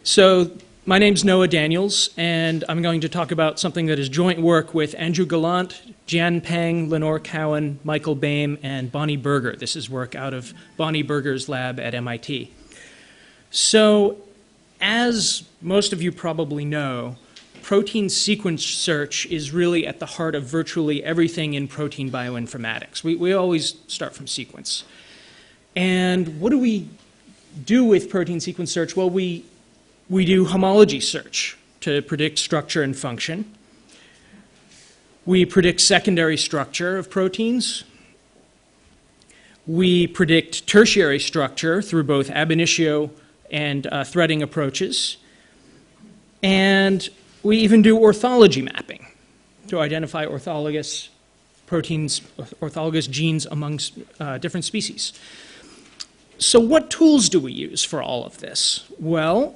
So my name's Noah Daniels, and I'm going to talk about something that is joint work with Andrew Gallant, Jian Peng, Lenore Cowan, Michael Boehm, and Bonnie Berger. This is work out of Bonnie Berger's lab at MIT. So as most of you probably know, protein sequence search is really at the heart of virtually everything in protein bioinformatics. We always start from sequence. And what do we do with protein sequence search? Well, we do homology search to predict structure and function. We predict secondary structure of proteins. We predict tertiary structure through both ab initio and threading approaches. And we even do orthology mapping to identify orthologous proteins, orthologous genes amongst different species. So what tools do we use for all of this? Well,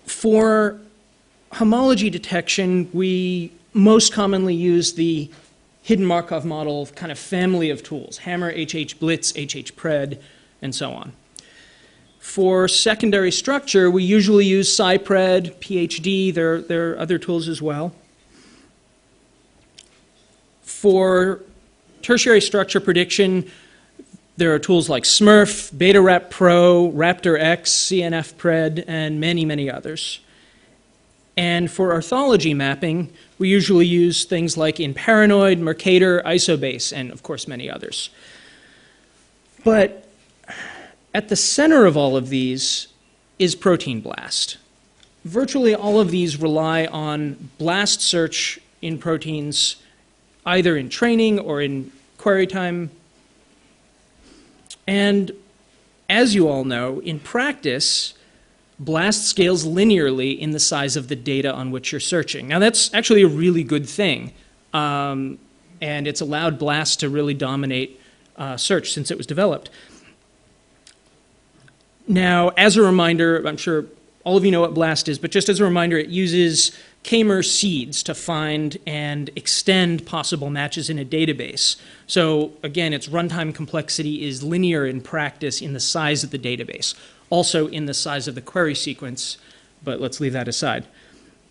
for homology detection, we most commonly use the hidden Markov model kind of family of tools: Hammer, HHblits, HHpred, and so on. For secondary structure, we usually use SciPred, PhD. There are other tools as well. For tertiary structure prediction, there are tools like SMURF, BetaRap Pro, RaptorX, CNFpred, and many, many others. And for orthology mapping, we usually use things like InParanoid, Mercator, Isobase, and of course many others. But at the center of all of these is Protein Blast. Virtually all of these rely on blast search in proteins, either in training or in query time. And as you all know, in practice, BLAST scales linearly in the size of the data on which you're searching. Now that's actually a really good thing, and it's allowed BLAST to really dominate search since it was developed. Now, as a reminder, I'm sure all of you know what BLAST is, but just as a reminder, it uses K-mer seeds to find and extend possible matches in a database. So again, its runtime complexity is linear in practice in the size of the database, also in the size of the query sequence, but let's leave that aside.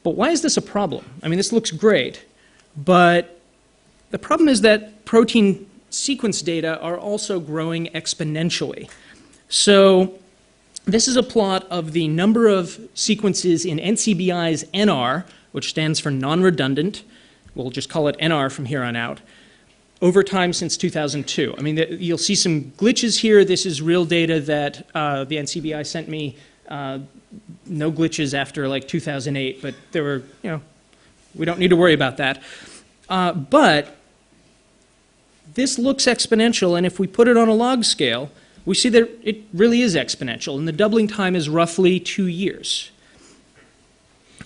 But why is this a problem? I mean, this looks great, but the problem is that protein sequence data are also growing exponentially. So this is a plot of the number of sequences in NCBI's NR, which stands for non-redundant. We'll just call it NR from here on out, over time since 2002. I mean, you'll see some glitches here. This is real data that the NCBI sent me. No glitches after like 2008, but there were, we don't need to worry about that. But this looks exponential, and if we put it on a log scale, we see that it really is exponential, and the doubling time is roughly 2 years.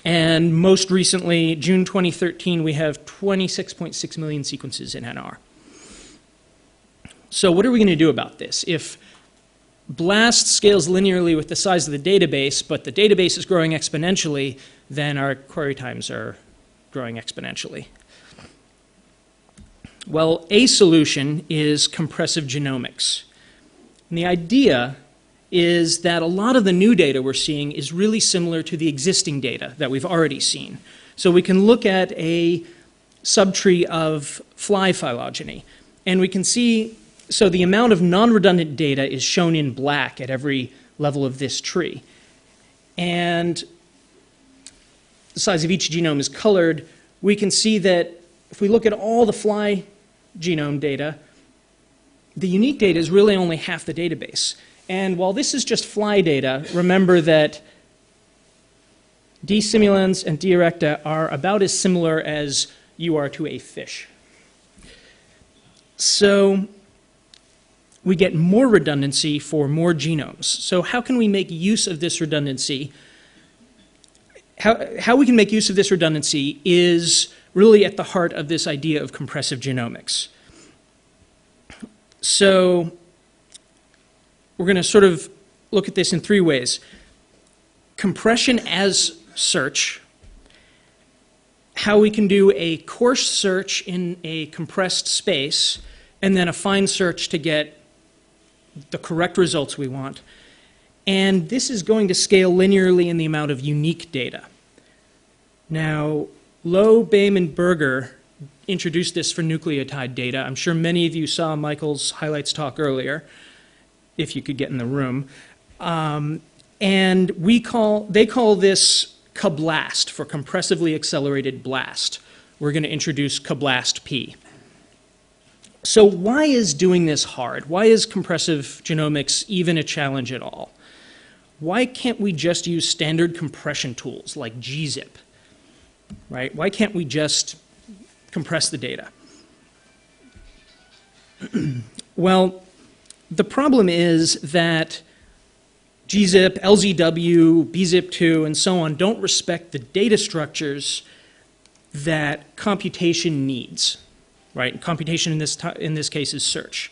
And most recently, June 2013, we have 26.6 million sequences in NR. So what are we going to do about this? If BLAST scales linearly with the size of the database, but the database is growing exponentially, then our query times are growing exponentially. Well, a solution is compressive genomics. And the idea is that a lot of the new data we're seeing is really similar to the existing data that we've already seen. So we can look at a subtree of fly phylogeny, and we can see, so the amount of non-redundant data is shown in black at every level of this tree. And the size of each genome is colored. We can see that if we look at all the fly genome data, the unique data is really only half the database. And while this is just fly data, remember that D. simulans and D. erecta are about as similar as you are to a fish. So we get more redundancy for more genomes. So how can we make use of this redundancy? How we can make use of this redundancy is really at the heart of this idea of compressive genomics. So we're going to sort of look at this in three ways: compression as search, how we can do a coarse search in a compressed space, and then a fine search to get the correct results we want, And this is going to scale linearly in the amount of unique data. Now, Lowe, Boehm, and Berger introduced this for nucleotide data. I'm sure many of you saw Michael's highlights talk earlier, if you could get in the room. And they call this KBLAST, for compressively accelerated blast. We're going to introduce KBLAST-P. So why is doing this hard? Why is compressive genomics even a challenge at all? Why can't we just use standard compression tools like gzip? Right? Why can't we just compress the data? Well, the problem is that gzip, LZW, bzip2, and so on don't respect the data structures that computation needs. Right? Computation in this case is search.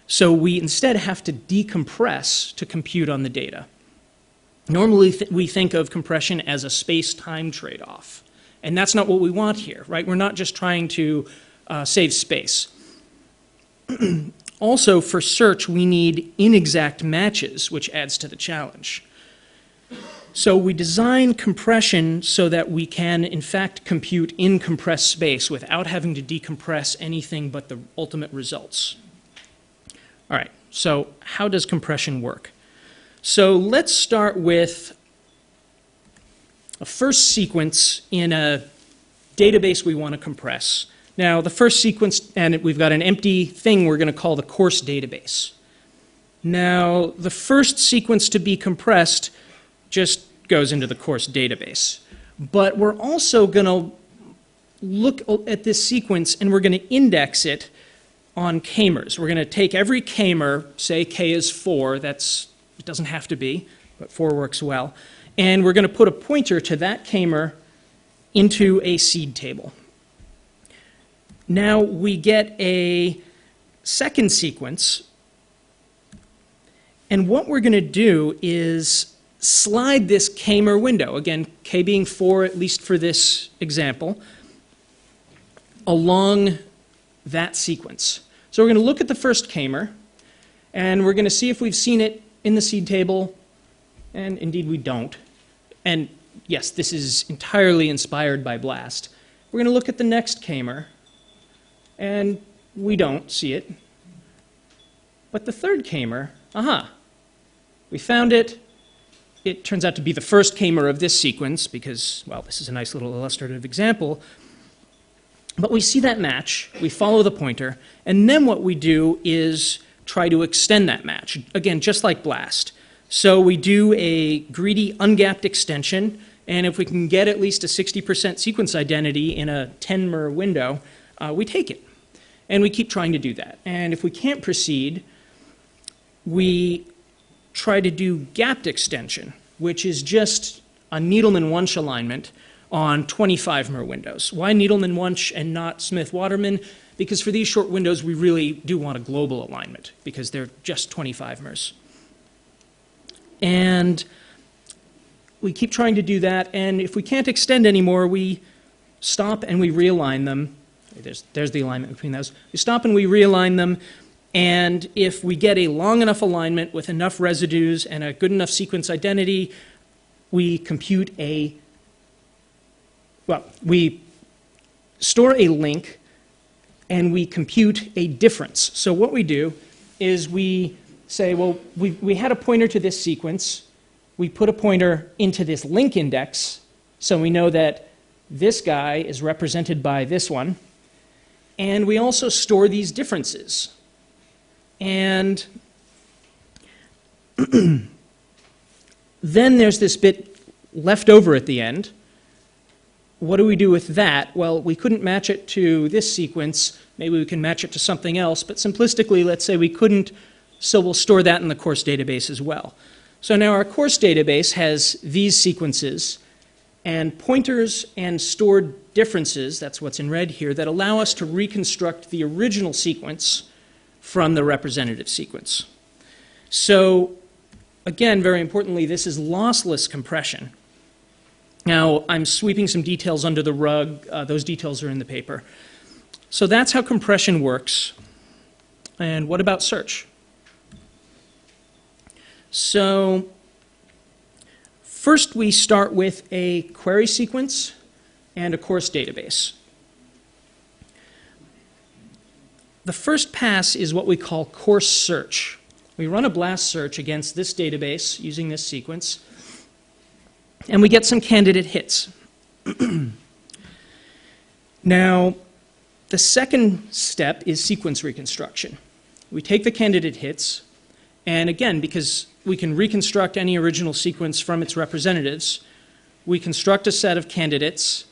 So we instead have to decompress to compute on the data. Normally we think of compression as a space-time trade-off. And that's not what we want here, right? We're not just trying to save space. Also, for search, we need inexact matches, which adds to the challenge. So we design compression so that we can, in fact, compute in compressed space without having to decompress anything but the ultimate results. All right, so how does compression work? So let's start with a first sequence in a database we want to compress. Now, the first sequence, and we've got an empty thing we're going to call the course database. Now, the first sequence to be compressed just goes into the course database. But we're also going to look at this sequence and we're going to index it on k-mers. We're going to take every k-mer, say k is 4, it doesn't have to be, but 4 works well, and we're going to put a pointer to that k-mer into a seed table. Now we get a second sequence, and what we're going to do is slide this k-mer window, again, k being 4 at least for this example, along that sequence. So we're going to look at the first k-mer, and we're going to see if we've seen it in the seed table, and indeed we don't. And yes, this is entirely inspired by BLAST. We're going to look at the next k-mer, and we don't see it. But the third k-mer, we found it. It turns out to be the first k-mer of this sequence because, well, this is a nice little illustrative example. But we see that match, we follow the pointer, and then what we do is try to extend that match, again, just like BLAST. So we do a greedy ungapped extension, and if we can get at least a 60% sequence identity in a 10-mer window, we take it. And we keep trying to do that. And if we can't proceed, we try to do gapped extension, which is just a Needleman-Wunsch alignment on 25-mer windows. Why Needleman-Wunsch and not Smith-Waterman? Because for these short windows, we really do want a global alignment because they're just 25-mers. And we keep trying to do that, and if we can't extend anymore, we stop and we realign them. There's the alignment between those. We stop and we realign them, and if we get a long enough alignment with enough residues and a good enough sequence identity, we compute we store a link and we compute a difference. So what we do is we say, well, we had a pointer to this sequence. We put a pointer into this link index, so we know that this guy is represented by this one. And we also store these differences. And then there's this bit left over at the end. What do we do with that? Well, we couldn't match it to this sequence. Maybe we can match it to something else. But simplistically, let's say we couldn't, so we'll store that in the course database as well. So now our course database has these sequences and pointers and stored differences, that's what's in red here, that allow us to reconstruct the original sequence from the representative sequence. So again, very importantly, this is lossless compression. Now, I'm sweeping some details under the rug. Those details are in the paper. So that's how compression works. And what about search? So First, we start with a query sequence and a course database. The first pass is what we call course search. We run a blast search against this database using this sequence, and we get some candidate hits. Now, the second step is sequence reconstruction. We take the candidate hits, and again, because we can reconstruct any original sequence from its representatives, we construct a set of candidates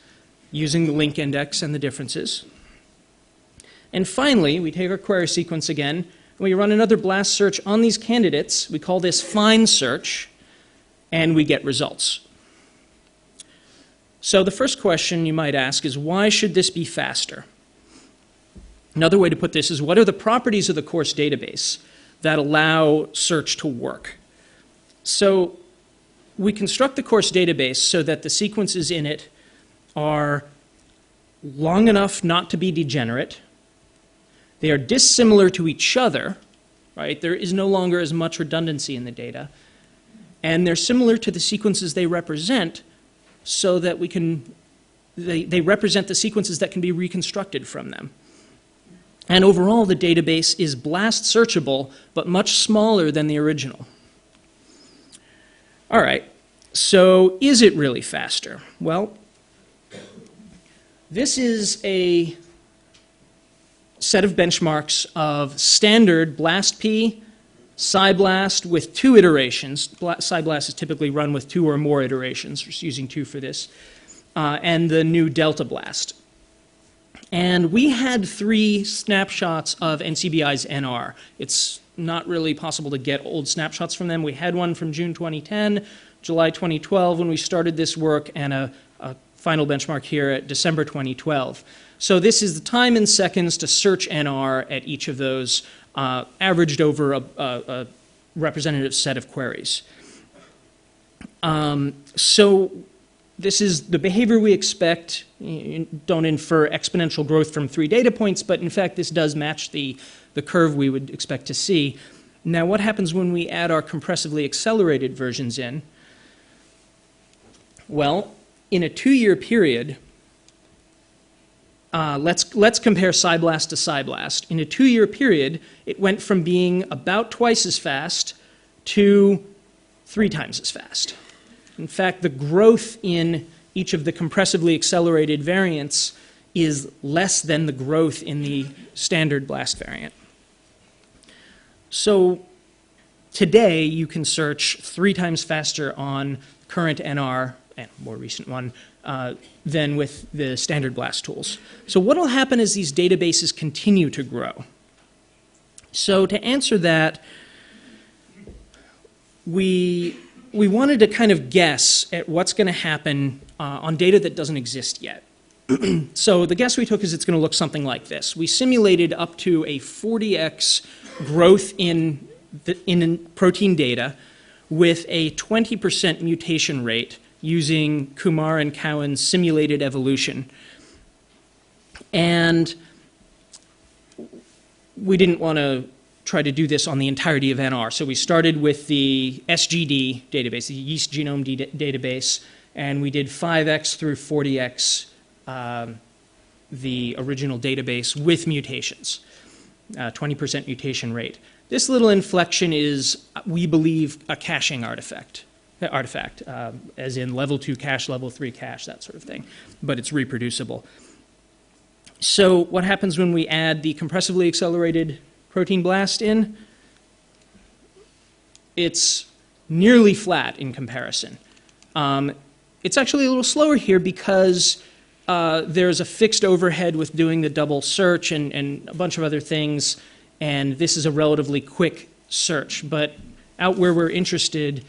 using the link index and the differences. And finally, we take our query sequence again, and we run another blast search on these candidates. We call this fine search, and we get results. So the first question you might ask is, why should this be faster? Another way to put this is, what are the properties of the course database that allow search to work? So we construct the course database so that the sequences in it are long enough not to be degenerate. They are dissimilar to each other, right? There is no longer as much redundancy in the data. And they're similar to the sequences they represent, so that they represent the sequences that can be reconstructed from them. And overall, the database is blast searchable, but much smaller than the original. All right, so is it really faster? Well, this is a set of benchmarks of standard BLAST-P, SciBlast with 2 iterations. SciBlast is typically run with 2 or more iterations, just using 2 for this, and the new Delta Blast. And we had 3 snapshots of NCBI's NR. It's not really possible to get old snapshots from them. We had one from June 2010, July 2012 when we started this work, and a final benchmark here at December 2012. So this is the time in seconds to search NR at each of those, averaged over a representative set of queries. So this is the behavior we expect. You don't infer exponential growth from 3 data points, but in fact this does match the curve we would expect to see. Now what happens when we add our compressively accelerated versions in? Well, in a 2-year period, let's compare SciBlast to SciBlast. In a 2-year period, it went from being about twice as fast to 3 times as fast. In fact, the growth in each of the compressively accelerated variants is less than the growth in the standard BLAST variant. So today, you can search 3 times faster on current NR, and more recent one, than with the standard BLAST tools. So what will happen as these databases continue to grow? So to answer that, we wanted to kind of guess at what's going to happen on data that doesn't exist yet. So the guess we took is it's going to look something like this. We simulated up to a 40x growth in protein data with a 20% mutation rate using Kumar and Cowan's simulated evolution. And we didn't want to try to do this on the entirety of NR. So we started with the SGD database, the yeast genome database, and we did 5x through 40x the original database with mutations, 20% mutation rate. This little inflection is, we believe, a caching artifact, as in level 2 cache, level 3 cache, that sort of thing, but it's reproducible. So what happens when we add the compressively accelerated protein blast in? It's nearly flat in comparison. It's actually a little slower here because there's a fixed overhead with doing the double search and a bunch of other things, and this is a relatively quick search. But out where we're interested,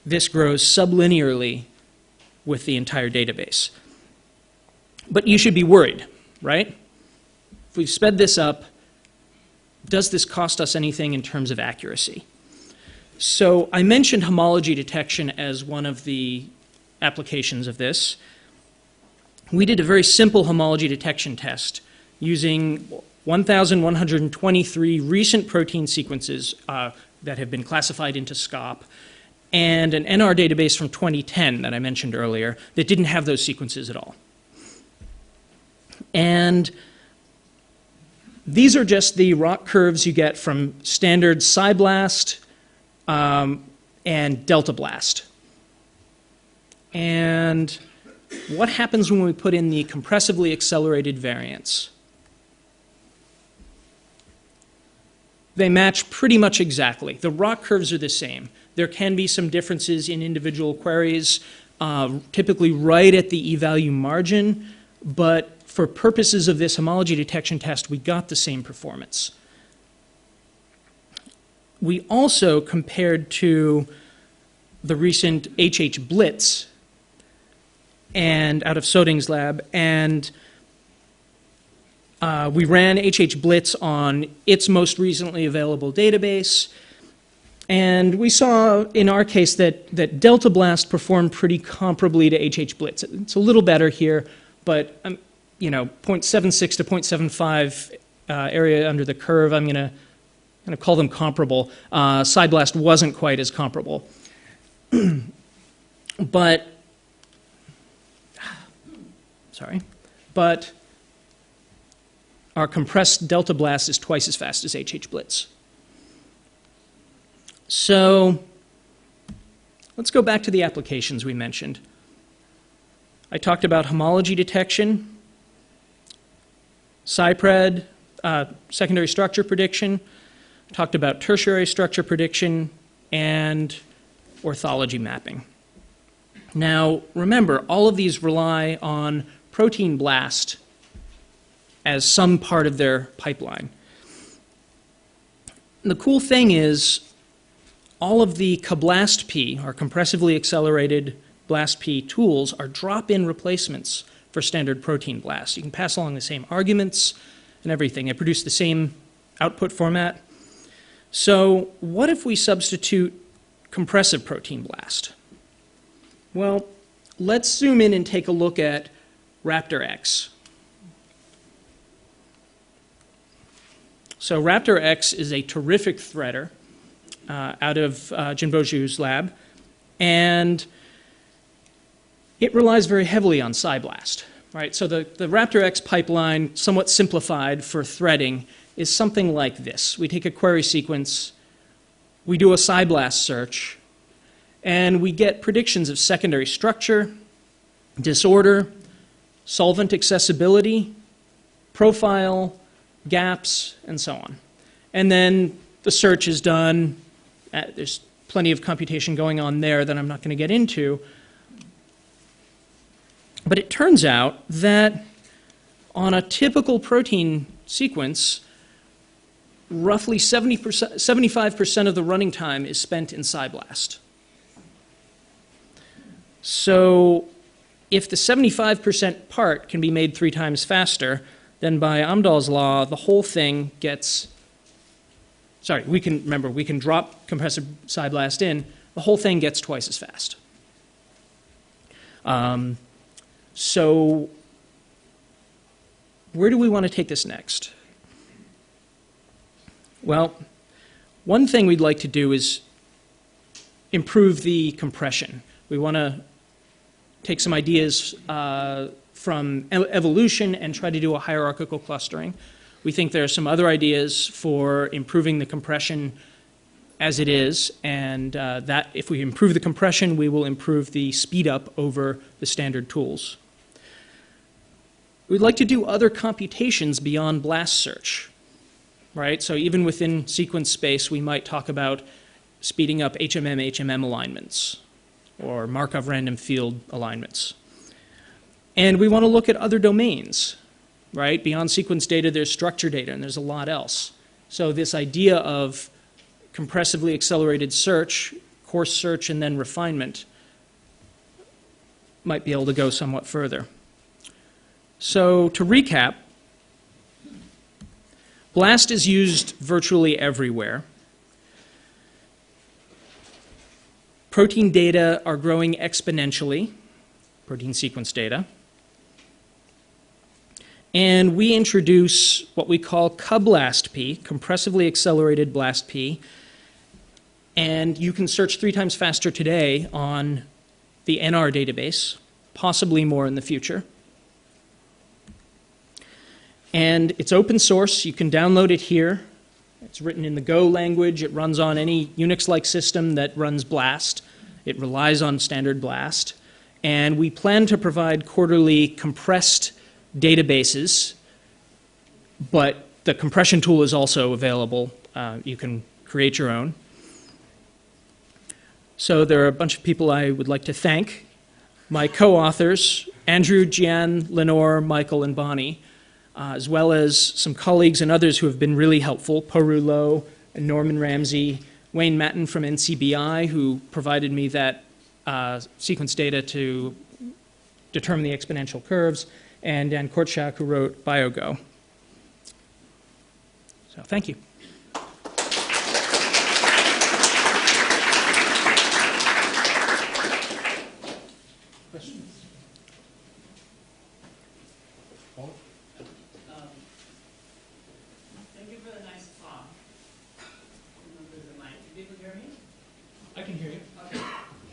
this grows sublinearly with the entire database. But you should be worried, right? If we've sped this up, does this cost us anything in terms of accuracy? So I mentioned homology detection as one of the applications of this. We did a very simple homology detection test using 1,123 recent protein sequences that have been classified into SCOP and an NR database from 2010 that I mentioned earlier that didn't have those sequences at all. And these are just the ROC curves you get from standard PSI-BLAST and delta blast. And what happens when we put in the compressively accelerated variants? They match pretty much exactly. The ROC curves are the same. There can be some differences in individual queries, typically right at the e-value margin, but for purposes of this homology detection test, we got the same performance. We also compared to the recent HHblits and out of Soding's lab, and we ran HHblits on its most recently available database, and we saw in our case that delta blast performed pretty comparably to HHblits. It's a little better here, but 0.76 to 0.75 area under the curve, I'm going to call them comparable. PSI-BLAST wasn't quite as comparable. But our compressed delta blast is twice as fast as HHblits. So let's go back to the applications we mentioned. I talked about homology detection, SciPred, secondary structure prediction, talked about tertiary structure prediction, and orthology mapping. Now, remember, all of these rely on protein blast as some part of their pipeline. And the cool thing is, all of the KBLAST-P, or compressively accelerated BLAST-P tools, are drop-in replacements for standard protein blast. You can pass along the same arguments and everything. They produce the same output format. So what if we substitute compressive protein blast? Well, let's zoom in and take a look at RaptorX. So RaptorX is a terrific threader out of Jinbo lab, and it relies very heavily on PSI-BLAST, right? So the RaptorX pipeline, somewhat simplified for threading, is something like this. We take a query sequence, we do a PSI-BLAST search, and we get predictions of secondary structure, disorder, solvent accessibility, profile, gaps, and so on. And then the search is done. There's plenty of computation going on there that I'm not going to get into. But it turns out that on a typical protein sequence, roughly 75% of the running time is spent in PSI-BLAST. So if the 75% part can be made 3 times faster, then by Amdahl's law, the whole thing gets, we can drop compressive PSI-BLAST in, the whole thing gets twice as fast. So where do we want to take this next? Well, one thing we'd like to do is improve the compression. We want to take some ideas from evolution and try to do a hierarchical clustering. We think there are some other ideas for improving the compression as it is, and that if we improve the compression, we will improve the speed up over the standard tools. We'd like to do other computations beyond blast search, right? So even within sequence space, we might talk about speeding up HMM alignments or Markov random field alignments. And we want to look at other domains, right? Beyond sequence data, there's structure data, and there's a lot else. So this idea of compressively accelerated search, coarse search, and then refinement might be able to go somewhat further. So to recap, BLAST is used virtually everywhere. Protein data are growing exponentially, protein sequence data. And we introduce what we call KBLAST-P, compressively accelerated BLAST-P, And you can search 3 times faster today on the NR database, possibly more in the future. And it's open source. You can download it here. It's written in the Go language. It runs on any Unix-like system that runs BLAST. It relies on standard BLAST. And we plan to provide quarterly compressed databases, but the compression tool is also available. You can create your own. So there are a bunch of people I would like to thank. My co-authors, Andrew, Gian, Lenore, Michael, and Bonnie, as well as some colleagues and others who have been really helpful, Poru Low and Norman Ramsey, Wayne Matten from NCBI, who provided me that sequence data to determine the exponential curves, and Dan Kortschak, who wrote BioGo. So thank you. Questions? Thank you for the nice talk. Can people hear me? I can hear you. Okay.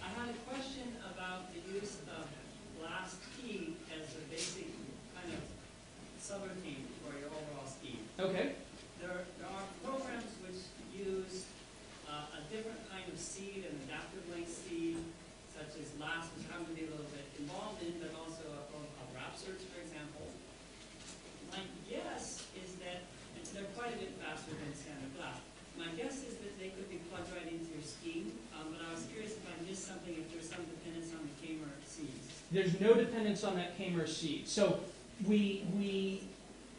I had a question about the use of blast key as a basic kind of subroutine for your overall scheme. Okay. There are programs which use a different kind of seed, an adaptive length seed, such as blast, which I'm going to be a little bit involved in, but also a wrap search, for example. My guess is that they're quite a bit faster than standard blast. My guess is that they could be plugged right into your scheme, but I was curious if I missed something, if there's some dependence on the K-mer seeds. There's no dependence on that K-mer seed. So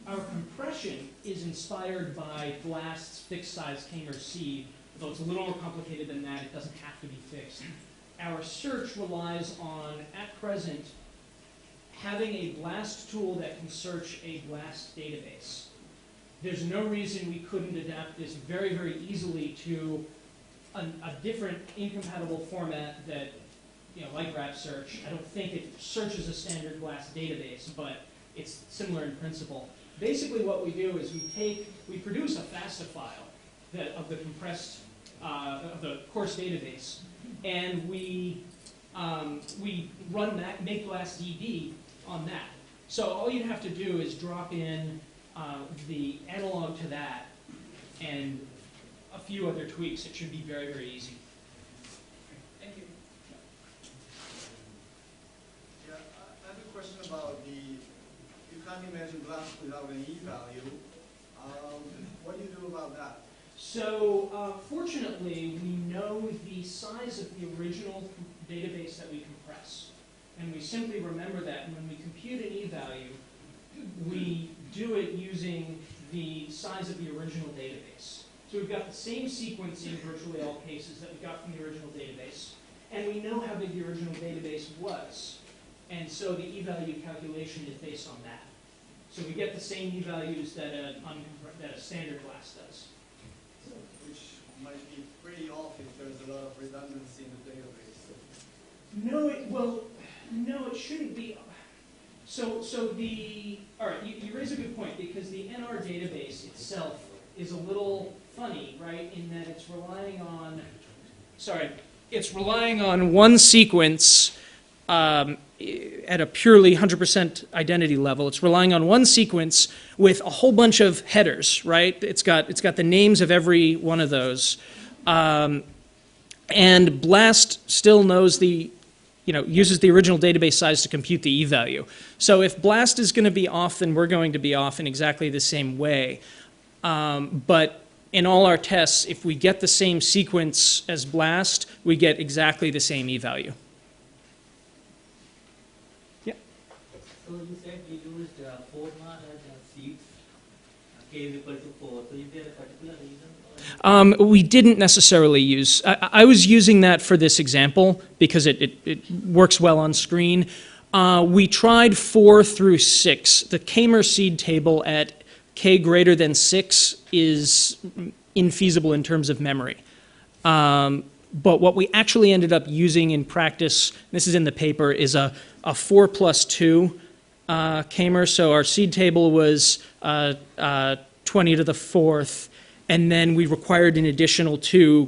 our compression is inspired by BLAST's fixed size K-mer seed, though it's a little more complicated than that. It doesn't have to be fixed. Our search relies on, at present, having a BLAST tool that can search a BLAST database. There's no reason we couldn't adapt this very, very easily to a different incompatible format that, like wrap search. I don't think it searches a standard BLAST database, but it's similar in principle. Basically what we do is we produce a FASTA file of the compressed, of the course database, and we run that, make BLAST DB on that. So all you have to do is drop in the analog to that and a few other tweaks. It should be very, very easy. Thank you. Yeah, I have a question about you can't imagine BLAST without an E-value. What do you do about that? So fortunately, we know the size of the original database that we compress. And we simply remember that when we compute an E-value, we do it using the size of the original database. So we've got the same sequence in virtually all cases that we got from the original database. And we know how big the original database was. And so the E-value calculation is based on that. So we get the same E-values that a standard BLAST does. Which might be pretty off if there's a lot of redundancy in the database. No, it shouldn't be. All right, you raise a good point, because the NR database itself is a little funny, right, in that it's relying on one sequence at a purely 100% identity level. It's relying on one sequence with a whole bunch of headers, right? It's got the names of every one of those. And BLAST still knows uses the original database size to compute the E-value. So if BLAST is going to be off, then we're going to be off in exactly the same way. But in all our tests, if we get the same sequence as BLAST, we get exactly the same E-value. Yeah? So you said we used 4 as seeds, k is equal to 4. So is there a particular reason? We didn't necessarily use. I was using that for this example because it works well on screen. We tried 4 through 6. The K-mer seed table at k greater than 6 is infeasible in terms of memory. But what we actually ended up using in practice, this is in the paper, is a 4 plus 2 K-mer. So our seed table was 20 to the 4th. And then we required an additional 2